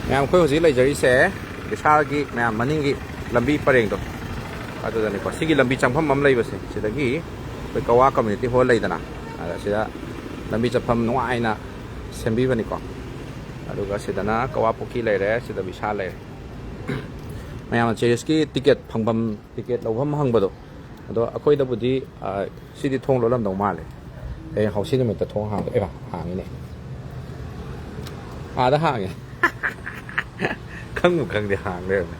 ꯃꯌꯥꯝ ꯑꯩꯈꯣꯏ ꯍꯧꯖꯤꯛ ꯂꯩꯖꯔꯤꯁꯦ ꯕꯤꯁꯥꯜꯒꯤ ꯃꯌꯥꯝ ꯃꯅꯤꯡꯒꯤ ꯂꯝꯕꯤ ꯄꯔꯦꯡꯗꯣ ꯑꯗꯨꯗꯅꯤꯀꯣ ꯁꯤꯒꯤ ꯂꯝꯕꯤ ꯆꯪꯐꯝ ꯑꯃ ꯂꯩꯕꯁꯦ ꯁꯤꯗꯒꯤ ꯑꯩꯈꯣꯏ ꯀꯋꯥ ꯀꯝꯃ꯭ꯌꯨꯅꯤꯇꯤ ꯍꯣꯜ ꯂꯩꯗꯅ ꯑꯗ ꯁꯤꯗ ꯂꯝꯕꯤ ꯆꯠꯐꯝ ꯅꯨꯡꯉꯥꯏꯅ ꯁꯦꯝꯕꯤꯕꯅꯤꯀꯣ ꯑꯗꯨꯒ ꯁꯤꯗꯅ ꯀꯋꯥ ꯄꯨꯈ꯭ꯔꯤ ꯂꯩꯔꯦ ꯁꯤꯗ ꯕꯤꯁꯥꯜ ꯂꯩꯔꯦ ꯃꯌꯥꯝꯅ ꯆꯦꯔꯤꯁꯀꯤ ꯇꯤꯀꯦꯠ ꯐꯪꯐꯝ ꯇꯤꯀꯦꯠ ꯂꯧꯐꯝ ꯍꯪꯕꯗꯣ ꯑꯗꯣ ꯑꯩꯈꯣꯏꯗꯕꯨꯗꯤ ꯁꯤꯗꯤ ꯊꯣꯡ ꯂꯣꯜꯂꯝꯗꯧ ꯃꯥꯜꯂꯦ ꯍꯌꯦꯡ ꯍꯧꯁꯤ ꯅꯨꯃꯤꯠꯇ ꯊꯣꯡ ꯍꯥꯡꯉꯦ ꯍꯥꯡꯉꯤꯅꯦ ꯑꯥꯗ ꯍꯥꯡꯉꯦ ꯈꯪꯕꯨ ꯈꯪꯗꯦ ꯍꯥꯡ ꯂꯩꯔꯝꯃꯦ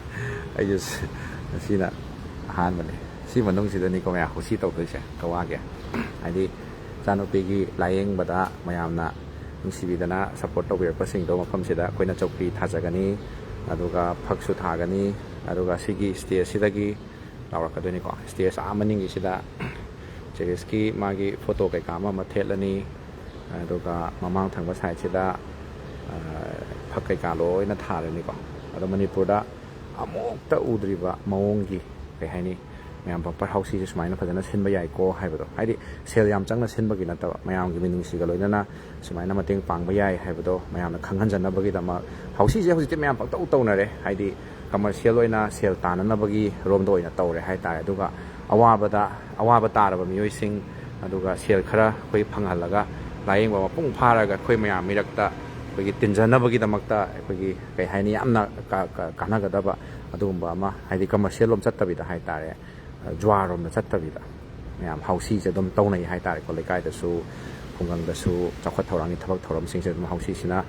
ꯑꯩꯁꯨ ꯉꯁꯤꯅ ꯑꯍꯥꯟꯕꯅꯦ ꯁꯤ ꯃꯅꯨꯡꯁꯤꯗꯅꯤꯀꯣ ꯃꯌꯥꯝ ꯍꯧꯁꯤ ꯇꯧꯗꯣꯏꯁꯦ ꯀꯋꯥꯒꯤ ꯍꯥꯏꯗꯤ ꯏꯆꯥꯅꯨꯄꯤꯒꯤ ꯂꯥꯏꯌꯦꯡꯕꯗ ꯃꯌꯥꯝꯅ ꯅꯨꯡꯁꯤꯕꯤꯗꯅ ꯁꯞꯄꯣꯔꯠ ꯇꯧꯕꯤꯔꯛꯄꯁꯤꯡꯗꯣ ꯃꯐꯝꯁꯤꯗ ꯑꯩꯈꯣꯏꯅ ꯆꯧꯀ꯭ꯔꯤ ꯊꯥꯖꯒꯅꯤ ꯑꯗꯨꯒ ꯐꯛꯁꯨ ꯊꯥꯒꯅꯤ ꯑꯗꯨꯒ ꯁꯤꯒꯤ ꯁ꯭ꯇꯦꯖꯁꯤꯗꯒꯤ ꯂꯥꯎꯔꯛꯀꯗꯣꯏꯅꯤꯀꯣ ꯁ꯭ꯇꯦꯖ ꯃꯅꯤꯡꯒꯤꯁꯤꯗ ꯆꯦꯔꯤꯁꯀꯤ ꯃꯥꯒꯤ ꯐꯣꯇꯣ ꯀꯩꯀꯥ ꯑꯃ ꯊꯦꯠꯂꯅꯤ ꯑꯗꯨꯒ ꯃꯃꯥꯡ ꯊꯪꯕ ꯁꯥꯏꯠꯁꯤꯗ ꯐꯛ ꯀꯩꯀꯥ ꯂꯣꯏꯅ ꯊꯥꯔꯅꯤꯀꯣ ꯑꯗꯣ ꯃꯅꯤꯄꯨꯔꯗ ꯑꯃꯨꯛꯇ ꯎꯗ꯭ꯔꯤꯕ ꯃꯑꯣꯡꯒꯤ ꯀꯩ ꯍꯥꯏꯅꯤ ꯃꯌꯥꯝ ꯕꯝꯄꯔ ꯍꯥꯎꯁꯤꯁꯦ ꯁꯨꯃꯥꯏꯅ ꯐꯖꯅ ꯁꯤꯟꯕ ꯌꯥꯏꯀꯣ ꯍꯥꯏꯕꯗꯣ ꯍꯥꯏꯗꯤ ꯁꯦꯜ ꯌꯥꯝ ꯆꯪꯅ ꯁꯤꯟꯕꯒꯤ ꯅꯠꯇꯕ ꯃꯌꯥꯝꯒꯤ ꯃꯤꯅꯨꯡꯁꯤꯒ ꯂꯣꯏꯅꯅ ꯁꯨꯃꯥꯏꯅ ꯃꯇꯦꯡ ꯄꯥꯡꯕ ꯌꯥꯏ ꯍꯥꯏꯕꯗꯣ ꯃꯌꯥꯝꯅ ꯈꯪꯍꯟꯖꯅꯕꯒꯤꯗꯃꯛ ꯍꯥꯎꯁꯤꯁꯦ ꯍꯧꯖꯤꯛꯇꯤ ꯃꯌꯥꯝ ꯄꯪꯇꯧ ꯇꯧꯅꯔꯦ ꯍꯥꯏꯗꯤ ꯀꯃꯔꯁꯤꯌꯦꯜ ꯑꯣꯏꯅ ꯁꯦꯜ ꯇꯥꯟꯅꯅꯕꯒꯤ ꯔꯣꯝꯗ ꯑꯣꯏꯅ ꯇꯧꯔꯦ ꯍꯥꯏꯇꯥꯔꯦ ꯑꯗꯨꯒ ꯑꯋꯥꯕ ꯇꯥꯔꯕ ꯃꯤꯑꯣꯏꯁꯤꯡ ꯑꯗꯨꯒ ꯁꯦꯜ ꯈꯔ ꯑꯩꯈꯣই ꯐꯪꯍꯜꯂꯒ ꯂꯥꯏꯌꯦꯡꯕ ꯃꯄꯨꯡ ꯐꯥꯔꯒ ꯑꯩꯈꯣꯏ ꯃꯌꯥꯝ ꯃꯤꯔꯛꯇ ꯑꯩꯈꯣꯏꯒꯤ ꯇꯤꯟꯖꯅꯕꯒꯤꯗꯃꯛꯇ ꯑꯩꯈꯣꯏꯒꯤ ꯀꯩ ꯍꯥꯏꯅꯤ ꯌꯥꯝꯅ ꯀꯥꯟꯅꯒꯗꯕ ꯑꯗꯨꯒꯨꯝꯕ ꯑꯃ ꯍꯥꯏꯗꯤ ꯀꯃꯔꯁꯤꯌꯦꯜ ꯂꯣꯝ ꯆꯠꯇꯕꯤꯗ ꯍꯥꯏꯇꯥꯔꯦ ꯖ꯭ꯋꯥꯔꯔꯣꯝꯗ ꯆꯠꯇꯕꯤꯗ ꯃꯌꯥꯝ ꯍꯥꯎꯁꯤꯁꯦ ꯑꯗꯨꯝ ꯇꯧꯅꯩ ꯍꯥꯏꯇꯥꯔꯦꯀꯣ ꯂꯩꯀꯥꯏꯗꯁꯨ ꯈꯨꯡꯒꯪꯗꯁꯨ ꯆꯥꯎꯈꯠ ꯊꯧꯔꯥꯡꯒꯤ ꯊꯕꯛ ꯊꯧꯔꯝꯁꯤꯡꯁꯦ ꯑꯗꯨꯝ ꯍꯥꯎꯁꯤꯁꯤꯅ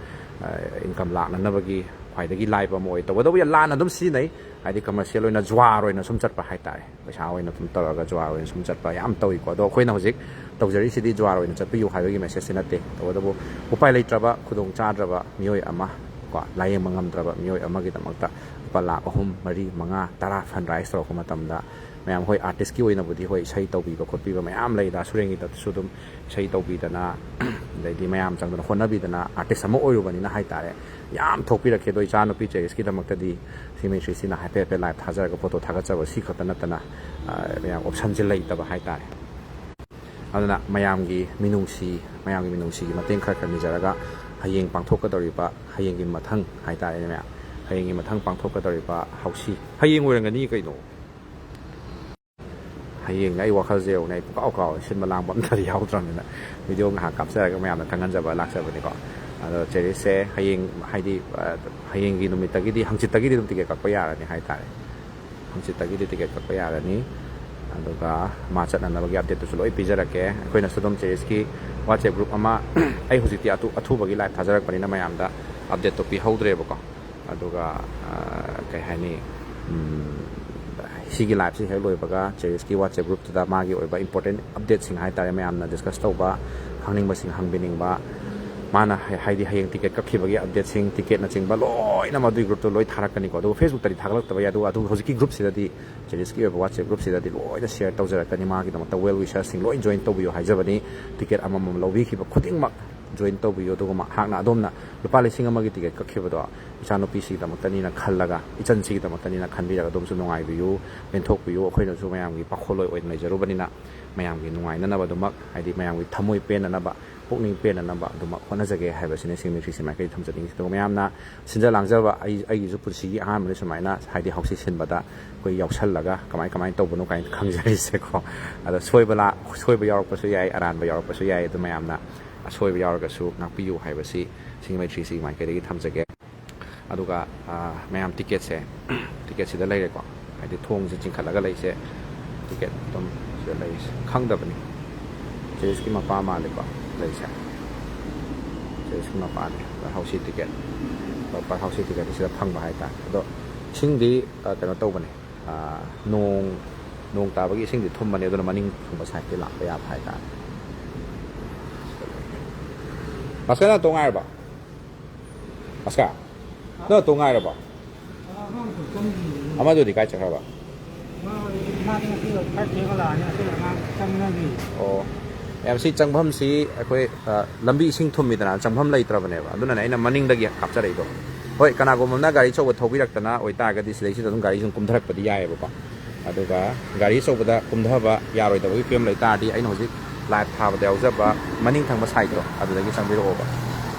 ꯏꯟꯀꯝ ꯂꯥꯛꯅꯅꯕꯒꯤ ꯈ꯭ꯋꯥꯏꯗꯒꯤ ꯂꯥꯏꯕ ꯑꯃ ꯑꯣꯏ ꯇꯧꯕꯇꯕꯨ ꯂꯥꯟꯅ ꯑꯗꯨꯝ ꯁꯤꯖꯤꯟꯅꯩ ꯍꯥꯏꯗꯤ ꯀꯃꯔꯁꯤꯌꯦꯜ ꯑꯣꯏꯅ ꯖ꯭ꯋꯥꯔ ꯑꯣꯏꯅ ꯁꯨꯝ ꯆꯠꯄ ꯍꯥꯏꯇꯥꯔꯦ ꯄꯩꯁꯥ ꯑꯣꯏꯅ ꯑꯗꯨꯝ ꯇꯧꯔꯒ ꯖ꯭ꯋꯥꯔ ꯑꯣꯏꯅ ꯁꯨꯝ ꯆꯠꯄ ꯌꯥꯝ ꯇꯧꯏꯀꯣ ꯑꯗꯣ ꯑꯩꯈꯣꯏꯅ ꯍꯧꯖꯤꯛ ꯇꯧꯖꯔꯤꯁꯤꯗꯤ ꯖ꯭ꯋꯥꯔ ꯑꯣꯏꯅ ꯆꯠꯄꯤꯌꯨ ꯍꯥꯏꯕꯒꯤ ꯃꯦꯁꯦꯖꯁꯤ ꯅꯠꯇꯦ ꯇꯧꯕꯇꯕꯨ ꯎꯄꯥꯏ ꯂꯩꯇ꯭ꯔꯕ ꯈꯨꯗꯣꯡ ꯆꯥꯗ꯭ꯔꯕ ꯃꯤꯑꯣꯏ ꯑꯃ ꯀꯣ ꯂꯥꯏꯌꯦꯡꯕ ꯉꯝꯗ꯭ꯔꯕ ꯃꯤꯑꯣꯏ ꯑꯃꯒꯤꯗꯃꯛꯇ ꯂꯨꯄꯥ ꯂꯥꯛ 3, 4, 5, 10 ꯐꯟ ꯔꯥꯏꯁ ꯇꯧꯔꯛꯄ ꯃꯇꯝꯗ ꯃꯌꯥꯝ ꯍꯣꯏ ꯑꯥꯔꯇꯤꯁꯀꯤ ꯑꯣꯏꯅꯕꯨꯗꯤ ꯍꯣꯏ ꯏꯁꯩ ꯇꯧꯕꯤꯕ ꯈꯣꯠꯄꯤꯕ ꯃꯌꯥꯝ ꯂꯩꯗ ꯁꯨꯔꯦꯡꯒꯤꯗꯁꯨ ꯑꯗꯨꯝ ꯏꯁꯩ ꯇꯧꯕꯤꯗꯅ ꯑꯗꯩꯗꯤ ꯃꯌꯥꯝ ꯆꯪꯗꯅ ꯍꯣꯠꯅꯕꯤꯗꯅ ꯑꯥꯔꯇꯤꯁ ꯑꯃ ꯑꯣꯏꯔꯨꯕꯅꯤꯅ ꯍꯥꯏꯇꯥꯔꯦ ꯌꯥꯝ ꯊꯣꯛꯄꯤꯔꯛꯈꯤ ꯑꯗꯣ ꯏꯆꯥꯅꯨꯄꯤ ꯆꯦꯔꯤꯁꯀꯤꯗꯃꯛꯇꯗꯤ ꯁꯤꯃꯦꯇ꯭ꯔꯤꯁꯤꯅ ꯍꯥꯏꯐꯦꯠ ꯂꯥꯏꯚ ꯊꯥꯖꯔꯒ ꯐꯣꯇꯣ ꯊꯥꯒꯠꯆꯕ ꯁꯤ ꯈꯛꯇ ꯅꯠꯇꯅ ꯃꯌꯥꯝ ꯑꯣꯞꯁꯟꯁꯦ ꯂꯩꯇꯕ ꯍꯥꯏꯇꯥꯔꯦ ꯑꯗꯨꯅ ꯃꯌꯥꯝꯒꯤ ꯃꯤꯅꯨꯡꯁꯤꯒꯤ ꯃꯇꯦꯡ ꯈꯔ ꯅꯤꯖꯔꯒ ꯍꯌꯦꯡ ꯄꯥꯡꯊꯣꯛꯀꯗꯧꯔꯤꯕ ꯍꯌꯦꯡꯒꯤ ꯃꯊꯪ ꯍꯥꯏꯇꯥꯔꯦꯅꯦ ꯃꯌꯥꯝ ꯍꯌꯦꯡꯒꯤ ꯃꯊꯪ ꯄꯥꯡꯊꯣꯛꯀꯗꯧꯔꯤꯕ ꯍꯥꯎꯁꯤ ꯍꯌꯦꯡ ꯑꯣꯏꯔꯝꯒꯅꯤ ꯀꯩꯅꯣ ꯍꯌꯦꯡ ꯑꯩ ꯋꯥꯈꯜꯁꯦ ꯌꯧꯅ ꯑꯩ ꯄꯨꯡꯀꯥꯎ ꯁꯤꯟꯕ ꯂꯥꯡꯕ ꯑꯝꯇꯗꯤ ꯌꯥꯎꯗ꯭ꯔꯕꯅꯤꯅ ꯚꯤꯗꯤꯑꯣ ꯉꯥꯏꯍꯥꯛ ꯀꯥꯞꯆꯔꯒ ꯃꯌꯥꯝꯅ ꯈꯪꯍꯟꯖꯕ ꯂꯥꯛꯆꯕꯅꯤꯀꯣ ꯑꯗꯣ ꯆꯦꯔꯤꯁꯁꯦ ꯍꯌꯦꯡ ꯍꯥꯏꯗꯤ ꯍꯌꯦꯡꯒꯤ ꯅꯨꯃꯤꯠꯇꯒꯤꯗꯤ ꯍꯪꯆꯤꯠꯇꯒꯤꯗꯤ ꯑꯗꯨꯝ ꯇꯤꯀꯦꯠ ꯀꯛꯄ ꯌꯥꯔꯅꯤ ꯍꯥꯏꯇꯥꯔꯦ ꯍꯪꯆꯤꯠꯇꯒꯤꯗꯤ ꯇꯤꯀꯦꯠ ꯀꯛꯄ ꯌꯥꯔꯅꯤ ꯑꯗꯨꯒ ꯃꯥ ꯆꯠꯅꯅꯕꯒꯤ ꯑꯞꯗꯦꯠꯇꯨꯁꯨ ꯂꯣꯏ ꯄꯤꯖꯔꯛꯀꯦ ꯑꯩꯈꯣꯏꯅꯁꯨ ꯑꯗꯨꯝ ꯆꯦꯔꯤꯁꯀꯤ ꯋꯥꯆꯦꯞ ꯒ꯭ꯔꯨꯞ ꯑꯃ ꯑꯩ ꯍꯧꯖꯤꯛꯇꯤ ꯑꯊꯨꯕꯒꯤ ꯂꯥꯏꯚ ꯊꯥꯖꯔꯛꯄꯅꯤ나 ꯃꯌꯥꯝꯗ ꯑꯞꯗꯦꯠꯇꯣ ꯄꯤꯍꯧꯗ꯭ꯔꯦꯕꯀꯣ ꯑꯗꯨꯒ ꯀꯩ ꯍꯥꯏꯅꯤ ꯁꯤꯒꯤ ꯂꯥꯏꯚꯁꯤ ꯍꯦꯛ ꯂꯣꯏꯕꯒ ꯆꯦꯔꯤꯁꯀꯤ ꯋꯥꯆꯦꯞ ꯒ꯭ꯔꯨꯞꯇꯨꯗ ꯃꯥꯒꯤ ꯑꯣꯏꯕ ꯏꯝꯄꯣꯔꯇꯦꯟ ꯑꯞꯗꯦꯠꯁꯤꯡ ꯍꯥꯏꯇꯥꯔꯦ ꯃꯌꯥꯝꯅ ꯗꯤꯁꯀꯁ ꯇꯧꯕ ꯈꯪꯅꯤꯡꯕꯁꯤꯡ ꯍꯪꯕꯤꯅꯤꯡꯕ ꯃꯥꯅ ꯍꯥꯏꯗꯤ ꯍꯌꯦꯡ ꯇꯤꯀꯦꯠ ꯀꯛꯈꯤꯕꯒꯤ ꯑꯞꯗꯦꯠꯁꯤꯡ ꯇꯤꯀꯦꯠꯅꯆꯤꯡꯕ ꯂꯣꯏꯅꯃꯛ ꯑꯗꯨꯒꯤ ꯒ꯭ꯔꯨꯞꯇꯣ ꯂꯣꯏ ꯊꯥꯔꯛꯀꯅꯤꯀꯣ ꯑꯗꯨꯒ ꯐꯦꯁꯕꯨꯛꯇꯗꯤ ꯊꯥꯒꯠꯂꯛꯇꯕ ꯌꯥꯏ ꯑꯗꯨꯒ ꯍꯧꯖꯤꯛꯀꯤ ꯒ꯭ꯔꯨꯞꯁꯤꯗꯗꯤ ꯆꯦꯔꯤꯁꯀꯤ ꯑꯣꯏꯕ ꯋꯥꯆꯦꯞ ꯒ꯭ꯔꯨꯞꯁꯤꯗꯗꯤ ꯂꯣꯏꯅ ꯁꯤꯌꯔ ꯇꯧꯖꯔꯛꯀꯅꯤ ꯃꯥꯒꯤꯗꯃꯛꯇ ꯋꯦꯜ ꯋꯤꯁꯔꯁꯤꯡ ꯂꯣꯏ ꯖꯣꯏꯟ ꯇꯧꯕꯤꯌꯨ ꯍꯥꯏꯖꯕꯅꯤ ꯇꯤꯀꯦꯠ ꯑꯃꯃꯝ ꯂꯧꯕꯤꯈꯤꯕ ꯈꯨꯗꯤꯡꯃꯛ ꯖꯣꯏꯟ ꯇꯧꯕꯤꯌꯨ ꯑꯗꯨꯒ ꯃꯍꯥꯛꯅ ꯑꯗꯣꯝꯅ ꯂꯨꯄꯥ 1,000ꯒꯤ ꯇꯤꯀꯦꯠ ꯀꯛꯈꯤꯕꯗꯣ ꯏꯆꯥꯅꯨꯄꯤꯁꯤꯒꯤꯗꯃꯛꯇꯅꯤꯅ ꯈꯜꯂꯒ ꯏꯆꯟꯁꯤꯒꯤꯗꯃꯛꯇꯅꯤꯅ ꯈꯟꯕꯤꯔꯒ ꯑꯗꯣꯝꯁꯨ ꯅꯨꯡꯉꯥꯏꯕꯤꯌꯨ ꯄꯦꯟꯊꯣꯛꯄꯤꯌꯨ ꯑꯩꯈꯣꯏꯅꯁꯨ ꯃꯌꯥꯝꯒꯤ ꯄꯥꯈꯣꯜꯂꯣꯏ ꯑꯣꯏꯅ ꯂꯩꯖꯔꯨꯕꯅꯤꯅ ꯃꯌꯥꯝꯒꯤ ꯅꯨꯡꯉꯥꯏꯅꯅꯕꯗꯨꯃꯛ ꯍꯥꯏꯗꯤ ꯃꯌꯥꯝꯒꯤ ꯊꯃꯣꯏ ꯄꯦꯟꯅꯅꯕ ꯄꯨꯛꯅꯤꯡ ꯄꯦꯟꯅꯅꯕ ꯑꯗꯨꯃꯛ ꯍꯣꯠꯅꯖꯒꯦ ꯍꯥꯏꯕꯁꯤꯅ ꯁꯤꯃꯦꯇ꯭ꯔꯤꯁꯤ ꯃꯥꯏꯀꯩ ꯊꯝꯖꯅꯤꯡꯉꯤ ꯑꯗꯨꯒ ꯃꯌꯥꯝꯅ ꯁꯤꯟꯖ ꯂꯥꯡꯖꯕ ꯑꯩꯒꯤꯁꯨ ꯄꯨꯟꯁꯤꯒꯤ ꯑꯍꯥꯟꯕꯗ ꯁꯨꯃꯥꯏꯅ ꯍꯥꯏꯗꯤ ꯍꯥꯎꯁꯤ ꯁꯤꯟꯕꯗ ꯑꯩꯈꯣꯏ ꯌꯥꯎꯁꯜꯂꯒ ꯀꯃꯥꯏꯅ ꯇꯧꯕꯅꯣ ꯀꯥꯏꯅ ꯈꯪꯖꯔꯤꯁꯦꯀꯣ ꯑꯗꯣ ꯁꯣꯏꯕ ꯌꯥꯎꯔꯛꯄꯁꯨ ꯌꯥꯏ ꯑꯔꯥꯟꯕ ꯌꯥꯎꯔꯛꯄꯁꯨ ꯌꯥꯏ ꯑꯗꯨ ꯃꯌꯥꯝꯅ ꯑꯁꯣꯏꯕ ꯌꯥꯎꯔꯒꯁꯨ ꯉꯥꯛꯄꯤꯌꯨ ꯍꯥꯏꯕꯁꯤ ꯁꯤꯃꯦꯇ꯭ꯔꯤꯁꯤ ꯃꯥꯏꯀꯩꯗꯒꯤ ꯊꯝꯖꯒꯦ ꯑꯗꯨꯒ ꯃꯌꯥꯝ ꯇꯤꯀꯦꯠꯁꯤꯗ ꯂꯩꯔꯦꯀꯣ ꯍꯥꯏꯗꯤ ꯊꯣꯡꯁꯦ ꯆꯤꯡꯈꯠꯂꯒ ꯂꯩꯁꯦ ꯇꯤꯀꯦꯠ ꯑꯗꯨꯝ ꯁꯤꯗ ꯂꯩꯔꯤꯁꯦ ꯈꯪꯗꯕꯅꯤ ꯆꯦꯔꯤꯁꯀꯤ ꯃꯄꯥ ꯃꯥꯜꯂꯦꯀꯣ ꯂꯩꯁꯦ ꯆꯦꯔꯤꯁꯀꯤ ꯃꯄꯥꯅꯦ ꯍꯥꯎꯁꯤ ꯇꯤꯀꯦꯠ ꯍꯥꯎꯁꯤ ꯇꯤꯀꯦꯠ ꯁꯤꯗ ꯐꯪꯕ ꯍꯥꯏꯇꯥꯔꯦ ꯑꯗꯣ ꯏꯁꯤꯡꯗꯤ ꯀꯩꯅꯣ ꯇꯧꯕꯅꯦ ꯅꯣꯡ ꯇꯥꯕꯒꯤ ꯏꯁꯤꯡꯗꯤ ꯊꯨꯝꯕꯅꯦ ꯑꯗꯨꯅ ꯃꯅꯤꯡ ꯊꯨꯝꯕ ꯁꯥꯏꯠꯇꯤ ꯂꯥꯛꯄ ꯌꯥꯕ ꯍꯥꯏꯇꯥꯔꯦ Pascal na tungay ba? Pascal. Na tungay ba? Amado di kay chakra ba? Oh. Em si changbam si akhoi lambi ising thumidana changbam laitrabane ba aduna aina maningdagi kapchare do hoi kanagomna gari choba thobiraktana oitagadi silai si dum gari sum kumdharakpadi yae ba aduga gari chobada kumdhaba yaroidabagi film laitadi aina hojik live thabada yaujaba maning thangba side do adudagi changbiro ba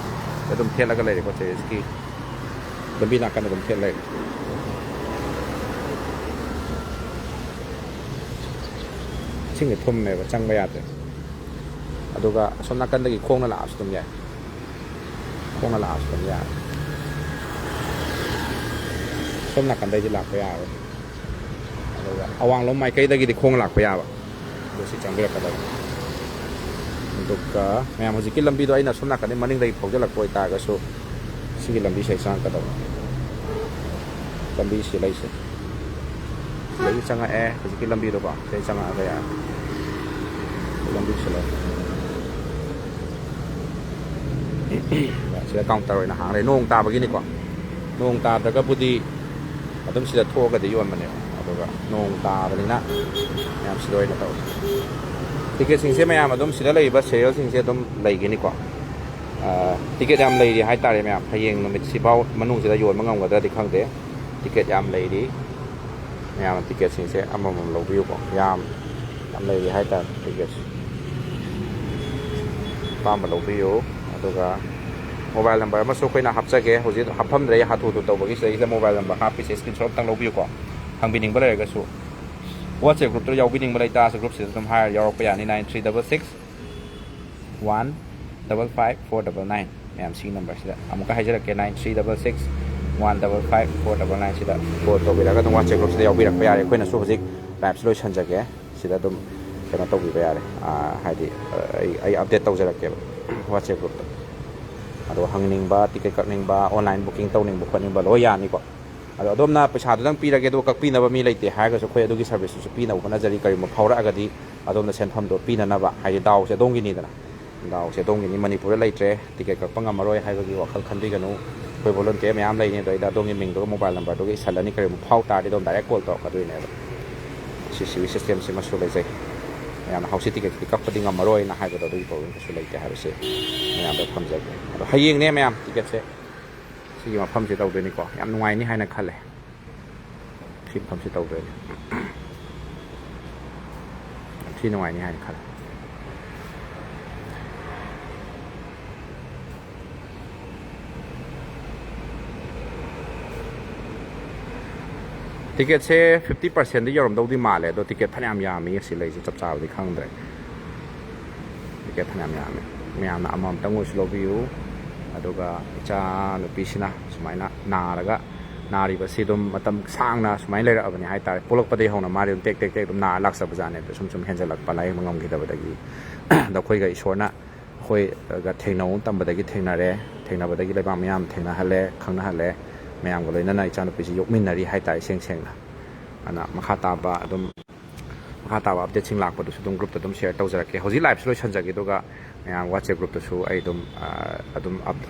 adum thelaga leire ko cheski ꯂꯝꯕꯤ ꯅꯥꯀꯟꯗ ꯑꯗꯨꯝ ꯊꯦꯠ ꯂꯩ ꯏꯁꯤꯡꯁꯦ ꯊꯨꯝꯃꯦꯕ ꯆꯪꯕ ꯌꯥꯗ꯭ꯔꯦ ꯑꯗꯨꯒ ꯑꯁꯣꯝ ꯅꯥꯀꯟꯗꯒꯤ ꯈꯣꯡꯅ ꯂꯥꯛꯑꯁꯨ ꯑꯗꯨꯝ ꯌꯥꯏ ꯈꯣꯡꯅ ꯂꯥꯛꯑꯁꯨ ꯑꯗꯨꯝ ꯌꯥꯏ ꯁꯣꯝ ꯅꯥꯀꯟꯗꯩꯗꯤ ꯂꯥꯛꯄ ꯌꯥꯔꯣꯏ ꯑꯗꯨꯒ ꯑꯋꯥꯡꯂꯣꯝ ꯃꯥꯏꯀꯩꯗꯒꯤꯗꯤ ꯈꯣꯡꯅ ꯂꯥꯛꯄ ꯌꯥꯕ ꯑꯗꯨ ꯁꯤ ꯆꯪꯕꯤꯔꯛꯀꯗꯕ ꯑꯗꯨꯒ ꯃꯌꯥꯝ ꯍꯧꯖꯤꯛꯀꯤ ꯂꯝꯕꯤꯗꯣ ꯑꯩꯅ ꯁꯣꯝ ꯅꯥꯀꯟꯗꯩ ꯃꯅꯤꯡꯗꯒꯤ ꯐꯥꯎꯖꯤꯜꯂꯛꯄ ꯑꯣꯏꯇꯥꯔꯒꯁꯨ ꯁꯤꯒꯤ ꯂꯝꯕꯤꯁꯦ ꯆꯪꯉꯛꯀꯗꯕ ꯂꯝꯕꯤꯁꯤ ꯂꯩꯁꯦ ꯁꯤꯗꯒꯤ ꯆꯪꯉꯛꯑꯦ ꯍꯧꯖꯤꯛꯀꯤ ꯂꯝꯕꯤꯗꯣꯀꯣ ꯁꯤꯗꯩ ꯆꯪꯉꯛꯑꯒ ꯌꯥꯔꯦ ꯂꯝꯕꯤꯁꯤ ꯂꯩ ꯁꯤꯗ ꯀꯥꯎꯟꯇꯔ ꯑꯣꯏꯅ ꯍꯥꯡꯂꯦ ꯅꯣꯡ ꯇꯥꯕꯒꯤꯅꯤꯀꯣ ꯅꯣꯡ ꯇꯥꯗ꯭ꯔꯒꯕꯨꯗꯤ ꯑꯗꯨꯝ ꯁꯤꯗ ꯊꯣꯛꯑꯒꯗꯤ ꯌꯣꯟꯕꯅꯦꯕ ꯑꯗꯨꯒ ꯅꯣꯡ ꯇꯥꯕꯅꯤꯅ ꯃꯌꯥꯝ ꯁꯤꯗ ꯑꯣꯏꯅ ꯇꯧꯋꯦ ꯇꯤꯀꯦꯠꯁꯤꯡꯁꯦ ꯃꯌꯥꯝ ꯑꯗꯨꯝ ꯁꯤꯗ ꯂꯩꯔꯤꯕ ꯁꯦꯔꯤꯌꯦꯜꯁꯤꯡꯁꯦ ꯑꯗꯨꯝ ꯂꯩꯒꯅꯤꯀꯣ ꯇꯤꯀꯦꯠ ꯌꯥꯝ ꯂꯩꯔꯤ ꯍꯥꯏꯇꯥꯔꯦ ꯃꯌꯥꯝ ꯍꯌꯦꯡ ꯅꯨꯃꯤꯠꯁꯤꯐꯥꯎ ꯃꯅꯨꯡꯁꯤꯗ ꯌꯣꯟꯕ ꯉꯝꯒꯗ꯭ꯔꯗꯤ ꯈꯪꯗꯦ ꯇꯤꯀꯦꯠ ꯌꯥꯝ ꯂꯩꯔꯤ ꯃꯌꯥꯝꯅ ꯇꯤꯀꯦꯠꯁꯤꯡꯁꯦ ꯑꯃꯃꯝ ꯂꯧꯕꯤꯌꯨꯀꯣ ꯌꯥꯝ ꯂꯩꯔꯤ ꯍꯥꯏꯇꯥꯔꯦ ꯇꯤꯀꯦꯠꯁꯦ ꯑꯄꯥꯝꯕ ꯂꯧꯕꯤꯌꯨ ꯑꯗꯨꯒ ꯃꯣꯕꯥꯏꯜ ꯅꯝꯕꯔ ꯑꯃꯁꯨ ꯑꯩꯈꯣꯏꯅ ꯍꯥꯞꯆꯒꯦ ꯍꯧꯖꯤꯛ ꯍꯥꯞꯐꯝꯗ꯭ꯔꯦ ꯍꯥꯊꯨ ꯍꯥꯊꯨ ꯇꯧꯕꯒꯤ ꯁꯤꯗꯩꯁꯤꯗ ꯃꯣꯕꯥꯏꯜ ꯅꯝꯕꯔ ꯍꯥꯞꯄꯤꯁꯦ ꯁ꯭ꯀ꯭ꯔꯤꯟ ꯁꯣꯠ ꯑꯝꯇꯪ ꯂꯧꯕꯤꯌꯨꯀꯣ ꯍꯪꯕꯤꯅꯤꯡꯕ ꯂꯩꯔꯒꯁꯨ ꯋꯥꯆꯦꯞ ꯒ꯭ꯔꯨꯞꯇ ꯌꯥꯎꯕꯤꯅꯤꯡꯕ ꯂꯩꯇꯥꯔꯁꯨ ꯒ꯭ꯔꯨꯞꯁꯤꯗ ꯑꯗꯨꯝ ꯍꯥꯏꯔ ꯌꯥꯎꯔꯛꯄ ꯌꯥꯅꯤ 9366155499 ꯃꯌꯥꯝ ꯁꯤꯒꯤ ꯅꯝꯕꯔꯁꯤꯗ ꯑꯃꯨꯛꯀ ꯍꯥꯏꯖꯔꯛꯀꯦ 9366155499 ꯁꯤꯗ ꯀꯣꯜ ꯇꯧꯕꯤꯔꯒ ꯑꯗꯨꯝ ꯋꯥꯆꯦꯞ ꯒ꯭ꯔꯨꯞꯁꯤꯗ ꯌꯥꯎꯕꯤꯔꯛꯄ ꯌꯥꯔꯦ ꯑꯩꯈꯣꯏꯅꯁꯨ ꯍꯧꯖꯤꯛ ꯂꯥꯏꯚꯁꯤ ꯂꯣꯏꯁꯟꯖꯒꯦ ꯁꯤꯗ ꯑꯗꯨꯝ ꯀꯩꯅꯣ ꯇꯧꯕꯤꯕ ꯌꯥꯔꯦ ꯍꯥꯏꯗꯤ ꯑꯩ ꯑꯞꯗꯦꯠ ꯇꯧꯖꯔꯛꯀꯦꯕ ꯋꯥꯆꯦꯞ ꯒ꯭ꯔꯨꯞꯇ ꯑꯗꯣ ꯍꯪꯅꯤꯡꯕ ꯇꯤꯀꯦꯠ ꯀꯛꯅꯤꯡꯕ ꯑꯣꯟꯂꯥꯏꯟ ꯕꯨꯀꯤꯡ ꯇꯧꯅꯤꯡꯕ ꯈꯣꯠꯅꯤꯡꯕ ꯂꯣꯏ ꯌꯥꯅꯤꯀꯣ ꯑꯗꯣ ꯑꯗꯣꯝꯅ ꯄꯩꯁꯥꯗꯨꯗꯪ ꯄꯤꯔꯒꯦ ꯑꯗꯨꯒ ꯀꯛꯄꯤꯅꯕ ꯃꯤ ꯂꯩꯇꯦ ꯍꯥꯏꯔꯒꯁꯨ ꯑꯩꯈꯣꯏ ꯑꯗꯨꯒꯤ ꯁꯔꯚꯤꯁꯇꯨꯁꯨ ꯄꯤꯅꯕ ꯍꯣꯠꯅꯖꯔꯤ ꯀꯔꯤꯒꯨꯝꯕ ꯐꯥꯎꯔꯛꯑꯒꯗꯤ ꯑꯗꯣꯝꯅ ꯁꯦꯟꯐꯝꯗꯣ ꯄꯤꯅꯅꯕ ꯍꯥꯏꯗꯤ ꯗꯥꯎꯁꯦ ꯑꯗꯣꯝꯒꯤꯅꯤꯗꯅ ꯗꯥꯎꯁꯦ ꯑꯗꯣꯝꯒꯤꯅꯤ ꯃꯅꯤꯄꯨꯔꯗ ꯂꯩꯇ꯭ꯔꯦ ꯇꯤꯀꯦꯠ ꯀꯛꯄ ꯉꯝꯃꯔꯣꯏ ꯍꯥꯏꯕꯒꯤ ꯋꯥꯈꯜ ꯈꯟꯕꯤꯒꯅꯨ ꯑꯩꯈꯣꯏ ꯚꯣꯂꯨꯟꯇꯤꯌꯔ ꯃꯌꯥꯝ ꯂꯩꯅꯤ ꯑꯗꯩꯗ ꯑꯗꯣꯝꯒꯤ ꯃꯤꯡꯗꯨꯒ ꯃꯣꯕꯥꯏꯜ ꯅꯝꯕꯔꯗꯨꯒ ꯏꯁꯜꯂꯅꯤ ꯀꯔꯤꯒꯨꯝꯕ ꯐꯥꯎ ꯇꯥꯔꯗꯤ ꯑꯗꯨꯝ ꯗꯥꯏꯔꯦꯛ ꯀꯣꯜ ꯇꯧꯔꯛꯀꯗꯣꯏꯅꯦꯕ ꯁꯤꯒꯤ ꯁꯤꯁꯇꯦꯝꯁꯤꯃꯁꯨ ꯂꯩꯖꯩ ꯃꯌꯥꯝꯅ ꯍꯥꯎꯁꯤ ꯇꯤꯀꯦꯠꯀꯤ ꯀꯛꯄꯗꯤ ꯉꯝꯃꯔꯣꯏꯅ ꯍꯥꯏꯕꯗꯣ ꯑꯗꯨꯒꯤ ꯄ꯭ꯔꯣꯕ꯭ꯂꯦꯝ ꯀꯩꯁꯨ ꯂꯩꯇꯦ ꯍꯥꯏꯕꯁꯦ ꯃꯌꯥꯝꯗ ꯊꯝꯖꯒꯦ ꯑꯗꯣ ꯍꯌꯦꯡꯅꯦ ꯃꯌꯥꯝ ꯇꯤꯀꯦꯠꯁꯦ ꯁꯤꯒꯤ ꯃꯐꯝꯁꯦ ꯇꯧꯗꯣꯏꯅꯤꯀꯣ ꯌꯥꯝ ꯅꯨꯡꯉꯥꯏꯅꯤ ꯍꯥꯏꯅ ꯈꯜꯂꯦ ꯁꯤ ꯃꯐꯝꯁꯦ ꯇꯧꯗꯣꯏꯅꯤ ꯌꯥꯝ ꯊꯤ ꯅꯨꯡꯉꯥꯏꯅꯤ ꯍꯥꯏꯅ ꯈꯜꯂꯦ ꯇꯤꯀꯦꯠꯁꯦ 50% ꯌꯧꯔꯝꯗꯧꯗꯤ ꯃꯥꯜꯂꯦ ꯑꯗꯣ ꯇꯤꯀꯦꯠ ꯐꯅꯌꯥꯝ ꯌꯥꯝꯃꯤ ꯑꯁꯤ ꯂꯩꯁꯦ ꯆꯞ ꯆꯥꯕꯗꯤ ꯈꯪꯗ꯭ꯔꯦ ꯇꯤꯀꯦꯠ ꯐꯅꯌꯥꯝ ꯌꯥꯝꯃꯤ ꯃꯌꯥꯝꯅ ꯑꯃꯃꯝꯇꯪ ꯑꯣꯏꯁꯨ ꯂꯧꯕꯤꯌꯨ ꯑꯗꯨꯒ ꯏꯆꯥ ꯅꯨꯄꯤꯁꯤꯅ ꯁꯨꯃꯥꯏꯅ ꯅꯥꯔꯤꯕꯁꯤ ꯑꯗꯨꯝ ꯃꯇꯝ ꯁꯥꯡꯅ ꯁꯨꯃꯥꯏꯅ ꯂꯩꯔꯛꯑꯕꯅꯤ ꯍꯥꯏꯇꯥꯔꯦ ꯄꯣꯛꯂꯛꯄꯗꯒꯤ ꯍꯧꯅ ꯃꯥꯗꯤ ꯑꯗꯨꯝ ꯇꯦꯛ ꯑꯗꯨꯝ ꯅꯥꯔ ꯂꯥꯛꯆꯕꯖꯥꯠꯅꯦꯕ ꯁꯨꯝ ꯍꯦꯟꯖꯜꯂꯛꯄ ꯂꯥꯏꯌꯦꯡꯕ ꯉꯝꯈꯤꯗꯕꯗꯒꯤ ꯑꯗꯣ ꯑꯩꯈꯣꯏꯒ ꯏꯁꯣꯔꯅ ꯑꯩꯈꯣꯏꯒ ꯊꯦꯡꯅꯧ ꯇꯝꯕꯗꯒꯤ ꯊꯦꯡꯅꯕꯗꯒꯤ ꯂꯩꯕꯥꯛ ꯃꯌꯥꯝ ꯊꯦꯡꯅꯍꯜꯂꯦ ꯈꯪꯅꯍꯜꯂꯦ ꯃꯌꯥꯝꯒ ꯂꯣꯏꯅꯅ ꯏꯆꯥꯅꯨꯄꯤꯁꯤ ꯌꯣꯛꯃꯤꯟꯅꯔꯤ ꯍꯥꯏꯇꯥꯔꯦ ꯁꯦꯡꯅ ꯑꯗꯨꯅ ꯃꯈꯥ ꯇꯥꯕ ꯑꯞꯗꯦꯠꯁꯤꯡ ꯂꯥꯛꯄꯗꯨꯁꯨ ꯑꯗꯨꯝ ꯒ꯭ꯔꯨꯞꯇ ꯑꯗꯨꯝ ꯁꯦꯌꯔ ꯇꯧꯖꯔꯛꯀꯦ ꯍꯧꯖꯤꯛ ꯂꯥꯏꯚꯁꯨ ꯂꯣꯏꯁꯟꯖꯒꯦ ꯑꯗꯨꯒ ꯃꯌꯥꯝ ꯋꯥꯆꯦꯞ ꯒ꯭ꯔꯨꯞꯇꯁꯨ ꯑꯩ ꯑꯗꯨꯝ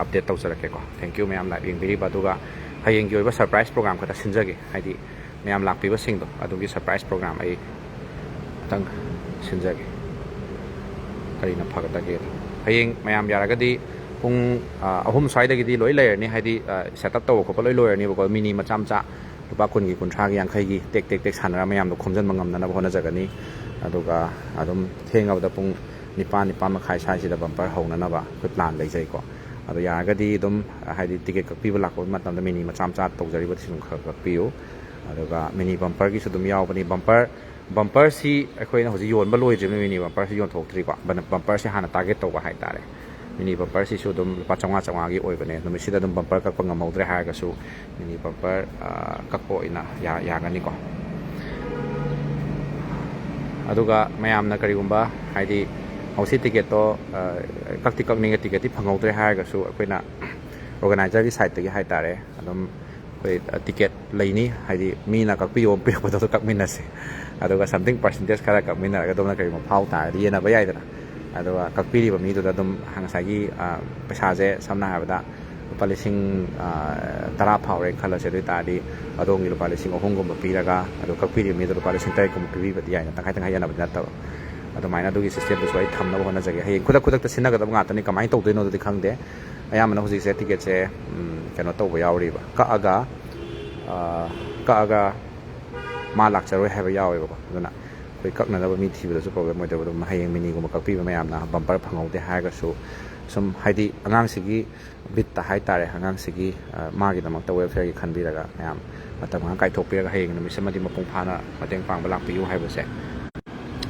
ꯑꯞꯗꯦꯠ ꯇꯧꯖꯔꯛꯀꯦꯀꯣ ꯊꯦꯡꯛ ꯌꯨ ꯃꯌꯥꯝ ꯂꯥꯏꯚ ꯌꯦꯡꯕꯤꯔꯤꯕ ꯑꯗꯨꯒ ꯍꯌꯦꯡꯒꯤ ꯑꯣꯏꯕ ꯁꯔꯄ꯭ꯔꯥꯏꯖ ꯄ꯭ꯔꯣꯒ꯭ꯔꯥꯝ ꯈꯛꯇ ꯁꯤꯟꯖꯒꯦ ꯍꯥꯏꯗꯤ ꯃꯌꯥꯝ ꯂꯥꯛꯄꯤꯕꯁꯤꯡꯗꯣ ꯑꯗꯨꯒꯤ ꯁꯔꯄ꯭ꯔꯥꯏꯖ ꯄ꯭ꯔꯣꯒ꯭ꯔꯥꯝ ꯑꯩ ꯈꯤꯇꯪ ꯁꯤꯟꯖꯒꯦ ꯀꯔꯤꯅ ꯐꯒꯗꯒꯦꯗꯣ ꯍꯌꯦꯡ ꯃꯌꯥꯝ ꯌꯥꯔꯒꯗꯤ ꯄꯨꯡ 3 ꯁ꯭ꯋꯥꯏꯗꯒꯤꯗꯤ ꯂꯣꯏ ꯂꯩꯔꯅꯤ ꯍꯥꯏꯗꯤ ꯁꯦꯠꯑꯞ ꯇꯧꯕ ꯈꯣꯠꯄ ꯂꯣꯏ ꯂꯣꯏꯔꯅꯤꯕꯀꯣ ꯃꯤꯅꯤ ꯃꯆꯥ ꯂꯨꯄꯥ 10ꯒꯤ 30ꯒꯤ 50ꯒꯤ ꯇꯦꯛ ꯁꯥꯟꯅꯔ ꯃꯌꯥꯝꯗꯣ ꯈꯣꯝꯖꯤꯟꯕ ꯉꯝꯅꯅꯕ ꯍꯣꯠꯅꯖꯒꯅꯤ ꯑꯗꯨꯒ ꯑꯗꯨꯝ ꯊꯦꯡꯉꯕꯗ ꯄꯨꯡ 9-9:30 ꯁ꯭ꯋꯥꯏꯁꯤꯗ ꯕꯝꯄꯔ ꯍꯧꯅꯅꯕ ꯑꯩꯈꯣই ꯄ꯭ꯂꯥꯟ ꯂꯩꯖꯩꯀꯣ ꯑꯗꯣ ꯌꯥꯔꯒꯗꯤ ꯑꯗꯨꯝ ꯍꯥꯏꯗꯤ ꯇꯤꯀꯦꯠ ꯀꯛꯄꯤꯕ ꯂꯥꯛꯄ ꯃꯇꯝꯗ ꯃꯤꯅꯤ ꯃꯆꯥ ꯇꯧꯖꯔꯤꯕꯁꯤ ꯑꯗꯨꯝꯈꯔ ꯀꯛꯄꯤꯌꯨ ꯑꯗꯨꯒ ꯃꯤꯅꯤ ꯕꯝꯄꯔꯒꯤꯁꯨ ꯑꯗꯨꯝ ꯌꯥꯎꯕꯅꯤ ꯕꯝꯄꯔꯁꯤ ꯑꯩꯈꯣꯏꯅ ꯍꯧꯖꯤꯛ ꯌꯣꯟꯕ ꯂꯣꯏꯗ꯭ꯔꯤꯕꯅꯤ ꯃꯤꯅꯤ ꯕꯝꯄꯔꯁꯤ ꯌꯣꯟꯊꯣꯛꯇ꯭ꯔꯤꯀꯣ ꯕꯝꯄꯔꯁꯤ ꯍꯥꯟꯅ ꯇꯥꯔꯒꯦꯠ ꯇꯧꯕ ꯍꯥꯏꯇꯥꯔꯦ ꯃꯤꯅꯤ ꯕꯝꯄꯔꯁꯤꯁꯨ ꯑꯗꯨꯝ ꯂꯨꯄꯥ 500-500ꯒꯤ ꯑꯣꯏꯕꯅꯦ ꯅꯨꯃꯤꯠꯁꯤꯗ ꯑꯗꯨꯝ ꯕꯝꯄꯔ ꯀꯛꯄ ꯉꯝꯍꯧꯗ꯭ꯔꯦ ꯍꯥꯏꯔꯒꯁꯨ ꯃꯤꯅꯤ ꯕꯝꯄꯔ ꯀꯛꯄ ꯑꯣꯏꯅ ꯌꯥꯒꯅꯤꯀꯣ ꯑꯗꯨꯒ ꯃꯌꯥꯝꯅ ꯀꯔꯤꯒꯨꯝꯕ ꯍꯥꯏꯗꯤ ꯍꯧꯖꯤꯛ ꯇꯤꯀꯦꯠꯇꯣ ꯀꯛꯅꯤꯡꯉꯦ ꯇꯤꯀꯦꯠꯇꯤ ꯐꯪꯍꯧꯗ꯭ꯔꯦ ꯍꯥꯏꯔꯒꯁꯨ ꯑꯩꯈꯣꯏꯅ ꯑꯣꯔꯒꯅꯥꯏꯖꯔꯒꯤ ꯁꯥꯏꯠꯇꯒꯤ ꯍꯥꯏꯇꯥꯔꯦ ꯑꯗꯨꯝ ꯑꯩꯈꯣꯏ ꯇꯤꯀꯦꯠ ꯂꯩꯅꯤ ꯍꯥꯏꯗꯤ ꯃꯤꯅ ꯀꯛꯄꯤꯌꯣ ꯄꯤꯔꯛꯄꯗꯣ ꯀꯛꯃꯤꯟꯅꯁꯤ ꯑꯗꯨꯒ ꯁꯝꯊꯤꯡ ꯄꯥꯔꯁꯦꯟꯇꯦꯖ ꯈꯔ ꯀꯛꯃꯤꯟꯅꯔꯒ ꯑꯗꯣꯝꯅ ꯀꯔꯤꯒꯨꯝꯕ ꯐꯥꯎ ꯇꯥꯔꯗꯤ ꯌꯦꯟꯅꯕ ꯌꯥꯏꯗꯅ ꯑꯗꯨꯒ ꯀꯛꯄꯤꯔꯤꯕ ꯃꯤꯗꯨꯗ ꯑꯗꯨꯝ ꯉꯁꯥꯏꯒꯤ ꯄꯩꯁꯥꯁꯦ ꯁꯝꯅ ꯍꯥꯏꯔꯕꯗ ꯂꯨꯄा 10,000 ꯐꯥꯎꯔꯦ ꯈꯜꯂꯁꯦ ꯑꯗꯨ ꯑꯣꯏꯇꯥꯔꯗꯤ ꯑꯗꯣꯝꯒꯤ ꯂꯨꯄꯥ 3,000 ꯄꯤꯔꯒ ꯑꯗꯨ ꯀꯛꯄꯤꯔꯤꯕ ꯃꯤꯗꯣ ꯂꯨꯄꯥ 9,000 ꯄꯤꯕꯤꯕꯗꯤ ꯌꯥꯏꯅ ꯇꯪꯈꯥꯏ ꯌꯦꯟꯅꯕꯗꯤ ꯅꯠꯇꯕ ꯑꯗꯨꯃꯥꯏꯅ ꯑꯗꯨꯒꯤ ꯁꯤꯁꯇꯦꯝꯗꯨꯁꯨ ꯑꯩ ꯊꯝꯅꯕ ꯍꯣꯠꯅꯖꯒꯦ ꯍꯌꯦꯡ ꯈꯨꯗꯛꯇ ꯁꯤꯟꯅꯒꯗꯕ ꯉꯥꯛꯇꯅꯤ ꯀꯃꯥꯏꯅ ꯇꯧꯗꯣꯏꯅꯣꯗꯤ ꯈꯪꯗꯦ ꯑꯌꯥꯝꯕꯅ ꯍꯧꯖꯤꯛꯁꯦ ꯇꯤꯀꯦꯠꯁꯦ ꯀꯩꯅꯣ ꯇꯧꯕ ꯌꯥꯎꯔꯤꯕ ꯀꯛꯑꯒ ꯃꯥ ꯂꯥꯛꯆꯔꯣꯏ ꯍꯥꯏꯕ ꯌꯥꯎꯋꯦꯕꯀꯣ ꯑꯗꯨꯅ ꯑꯩꯈꯣꯏ ꯀꯛꯅꯅꯕ ꯃꯤ ꯊꯤꯕꯗꯁꯨ ꯄ꯭ꯔꯣꯕ꯭ꯂꯦꯝ ꯑꯣꯏꯗꯕ ꯑꯗꯨꯝ ꯍꯌꯦꯡ ꯃꯤꯅꯤꯒꯨꯝꯕ ꯀꯛꯄꯤꯕ ꯃꯌꯥꯝꯅ ꯕꯝꯄꯔ ꯐꯪꯍꯧꯗꯦ ꯍꯥꯏꯔꯒꯁꯨ ꯁꯨꯝ ꯍꯥꯏꯗꯤ ꯑꯉꯥꯡꯁꯤꯒꯤ ꯕꯤꯠꯇ ꯍꯥꯏꯇꯥꯔꯦ ꯑꯉꯥꯡꯁꯤꯒꯤ ꯃꯥꯒꯤꯗꯃꯛꯇ ꯋꯦꯜꯐꯤꯌꯔꯒꯤ ꯈꯟꯕꯤꯔꯒ ꯃꯌꯥꯝ ꯃꯇꯝ ꯉꯥꯏꯍꯥꯛ ꯀꯥꯏꯊꯣꯛꯄꯤꯔꯒ ꯍꯌꯦꯡ ꯅꯨꯃꯤꯠ ꯑꯃꯗꯤ ꯃꯄꯨꯡ ꯐꯥꯅ ꯃꯇꯦꯡ ꯄꯥꯡꯕ ꯂꯥꯛꯄꯤꯌꯨ ꯍꯥꯏꯕꯁꯦ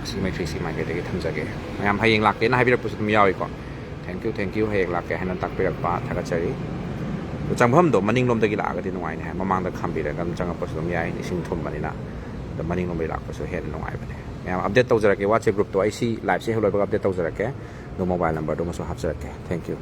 ꯁꯤ ꯃꯩꯈ꯭ꯔꯤꯁꯤ ꯃꯥꯏꯀꯩꯗꯒꯤ ꯊꯝꯖꯒꯦ ꯃꯌꯥꯝ ꯍꯌꯦꯡ ꯂꯥꯛꯀꯦꯅ ꯍꯥꯏꯕꯤꯔꯛꯄꯁꯨ ꯑꯗꯨꯝ ꯌꯥꯎꯏꯀꯣ ꯊꯦꯡꯛ ꯌꯨ ꯍꯌꯦꯡ ꯂꯥꯛꯀꯦ ꯍꯥꯏꯅ ꯇꯥꯛꯄꯤꯔꯛꯄ ꯊꯥꯒꯠꯆꯔꯤ ꯆꯪꯐꯝꯗꯣ ꯃꯅꯤꯡꯂꯣꯝꯗꯒꯤ ꯂꯥꯛꯑꯒꯗꯤ ꯅꯨꯡꯉꯥꯏꯅꯤ ꯍꯥꯏ ꯃꯃꯥꯡꯗ ꯈꯥꯝꯕꯤꯔꯒ ꯑꯗꯨꯝ ꯆꯪꯉꯛꯄꯁꯨ ꯑꯗꯨꯝ ꯌꯥꯏ ꯏꯁꯤꯡ ꯊꯨꯝꯕꯅꯤꯅ ꯑꯗꯣ ꯃꯅꯤꯡꯂꯣꯝꯗꯒꯤ ꯂꯥꯛꯄꯁꯨ ꯍꯦꯟꯅ ꯅꯨꯡꯉꯥꯏꯕꯅꯦ ꯃꯌꯥꯝ ꯑꯞꯗꯦꯠ ꯇꯧꯖꯔꯛꯀꯦ ꯋꯥꯆꯦꯞ ꯒ꯭ꯔꯨꯞꯇꯣ ꯑꯩ ꯁꯤ ꯂꯥꯏꯚꯁꯦ ꯍꯦꯛ ꯂꯣꯏꯕꯒ ꯑꯞꯗꯦꯠ ꯇꯧꯖꯔꯛꯀꯦ ꯑꯗꯣ ꯃꯣꯕꯥꯏꯜ ꯅꯝꯕꯔꯗꯨꯃꯁꯨ ꯍꯥꯞꯆꯔꯛꯀꯦ ꯊꯦꯡꯛ ꯌꯨ